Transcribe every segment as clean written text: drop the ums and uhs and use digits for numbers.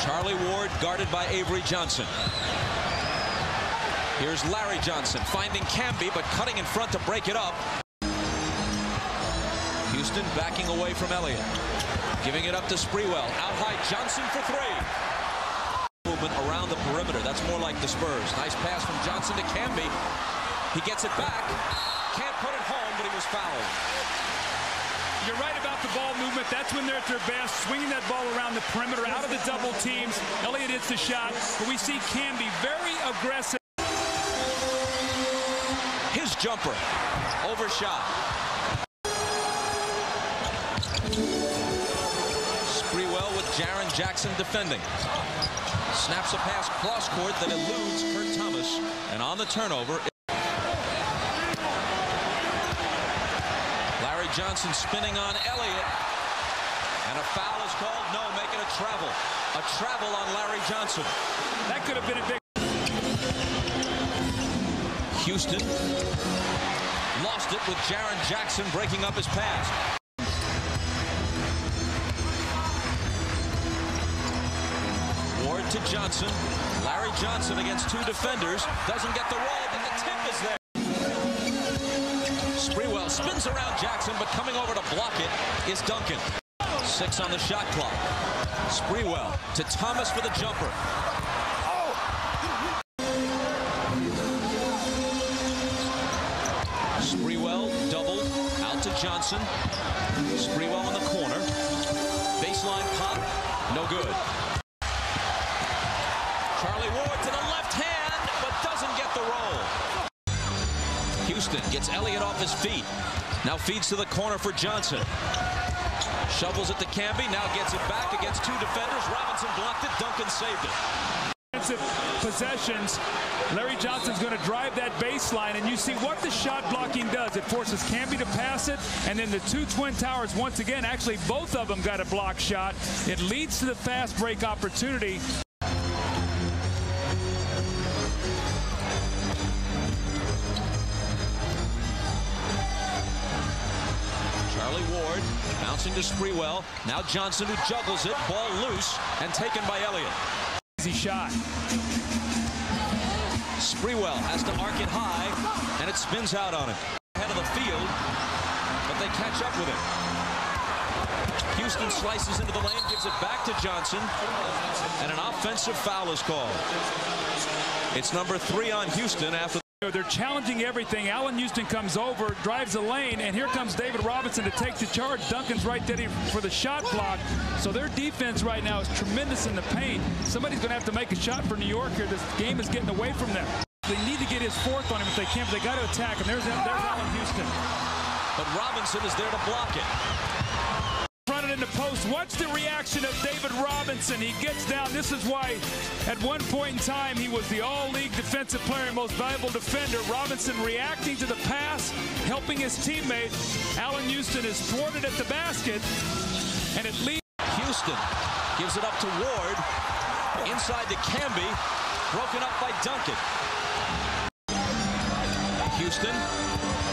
Charlie Ward guarded by Avery Johnson. Here's Larry Johnson finding Camby, but cutting in front to break it up. Houston backing away from Elliott. Giving it up to Sprewell. Out high, Johnson for three. Movement around the perimeter. That's more like the Spurs. Nice pass from Johnson to Camby. He gets it back. Can't put it home, but he was fouled. You're right about the ball movement. That's when they're at their best, swinging that ball around the perimeter, out of the double teams. Elliott hits the shot, but we see Camby very aggressive. His jumper, overshot. Sprewell with Jaren Jackson defending. Snaps a pass cross court that eludes Kurt Thomas, and on the turnover, Larry Johnson spinning on Elliott, and a foul is called. No, making a travel. A travel on Larry Johnson. That could have been a big. Houston lost it with Jaren Jackson breaking up his pass. Ward to Johnson. Larry Johnson against two defenders. Doesn't get the roll, but the tip is there. Sprewell spins around Jackson, but coming over to block it is Duncan. 6 on the shot clock. Sprewell to Thomas for the jumper. Sprewell double out to Johnson. Sprewell in the corner. Baseline pop. No good. Charlie Ward to the left hand, but doesn't get the roll. Houston gets Elliott off his feet. Now feeds to the corner for Johnson. Shovels it to Camby. Now gets it back against two defenders. Robinson blocked it. Duncan saved it. Possessions. Larry Johnson's going to drive that baseline, and you see what the shot blocking does. It forces Camby to pass it, and then the two Twin Towers, once again, actually both of them got a block shot. It leads to the fast break opportunity. Charlie Ward bouncing to Sprewell. Now Johnson, who juggles it. Ball loose and taken by Elliott. Easy shot. Sprewell has to arc it high, and it spins out on him. Head of the field, but they catch up with him. Houston slices into the lane, gives it back to Johnson, and an offensive foul is called. It's number 3 on Houston after. They're challenging everything. Allen Houston comes over, drives the lane, and here comes David Robinson to take the charge. Duncan's right there for the shot block. So their defense right now is tremendous in the paint. Somebody's going to have to make a shot for New York here. This game is getting away from them. They need to get his fourth on him if they can, but they got to attack him. There's Allen Houston. But Robinson is there to block it. Fronted in the post. Watch the reaction of David Robinson. He gets down. This is why at one point in time he was the all-league defensive player and most valuable defender. Robinson reacting to the pass, helping his teammate. Allen Houston is thwarted at the basket, and it leads. Houston gives it up to Ward. Inside to Camby. Broken up by Duncan. Houston.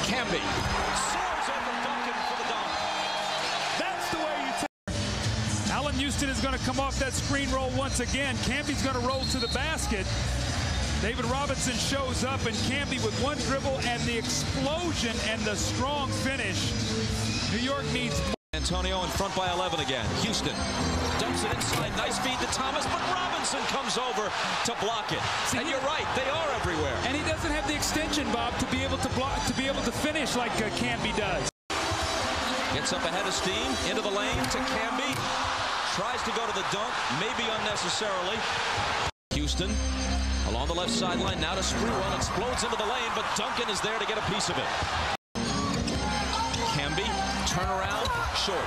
Camby. Soars over Duncan for the dunk. That's the way you take. Allen Houston is going to come off that screen roll once again. Camby's going to roll to the basket. David Robinson shows up, and Camby with one dribble and the explosion and the strong finish. New York needs more. Antonio in front by 11 again. Houston dumps it inside. Nice feed to Thomas, but Robinson comes over to block it. See, and you're right, they are everywhere. And he doesn't have the extension, Bob, to be able to block, to be able to finish like Camby does. Gets up ahead of steam, into the lane to Camby. Tries to go to the dunk, maybe unnecessarily. Houston along the left sideline, now to Sprewell. Explodes into the lane, but Duncan is there to get a piece of it. Camby, turnaround, short.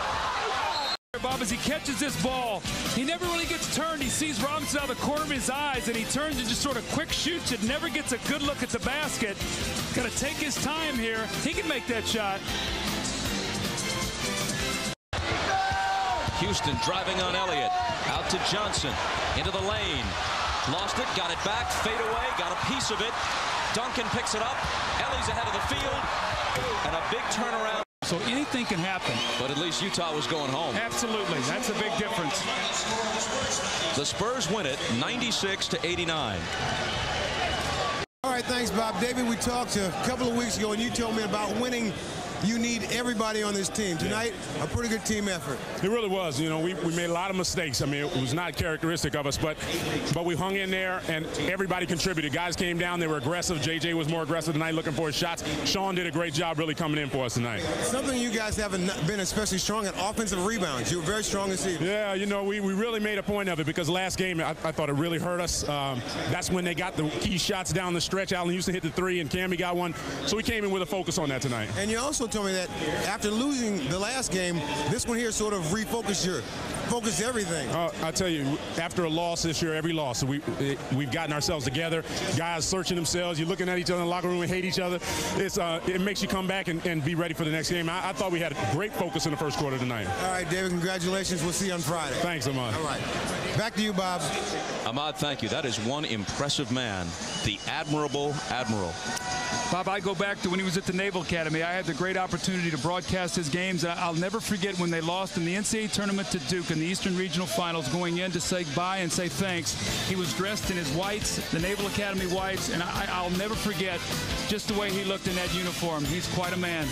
Bob, as he catches this ball, he never really gets turned. He sees Robinson out of the corner of his eyes, and he turns and just sort of quick shoots it. Never gets a good look at the basket. Got to take his time here. He can make that shot. Houston driving on Elliott. Out to Johnson. Into the lane. Lost it, got it back, fade away, got a piece of it. Duncan picks it up. Ellie's ahead of the field. And a big turnaround. So anything can happen. But at least Utah was going home. Absolutely. That's a big difference. The Spurs win it 96-89. All right, thanks, Bob. David, we talked a couple of weeks ago, and you told me about winning. You need everybody on this team. Tonight, a pretty good team effort. It really was. You know, we made a lot of mistakes. I mean, it was not characteristic of us, but we hung in there, and everybody contributed. Guys came down. They were aggressive. J.J. was more aggressive tonight, looking for his shots. Sean did a great job really coming in for us tonight. Something you guys haven't been especially strong at, offensive rebounds. You were very strong this evening. Yeah, you know, we really made a point of it because last game, I thought it really hurt us. That's when they got the key shots down the stretch. Allen Houston hit the three, and Cammy got one. So we came in with a focus on that tonight. And you also told me that after losing the last game, this one here sort of refocused everything. I tell you, after a loss this year, every loss, we've gotten ourselves together. Guys searching themselves. You're looking at each other in the locker room and hate each other. It makes you come back and be ready for the next game. I thought we had a great focus in the first quarter tonight. All right, David, congratulations. We'll see you on Friday. Thanks, Ahmad. All right. Back to you, Bob. Ahmad, thank you. That is one impressive man, the admirable Admiral. Bob, I go back to when he was at the Naval Academy. I had the great opportunity to broadcast his games. I'll never forget when they lost in the NCAA tournament to Duke in the Eastern Regional Finals, going in to say bye and say thanks. He was dressed in his whites, the Naval Academy whites, and I'll never forget just the way he looked in that uniform. He's quite a man.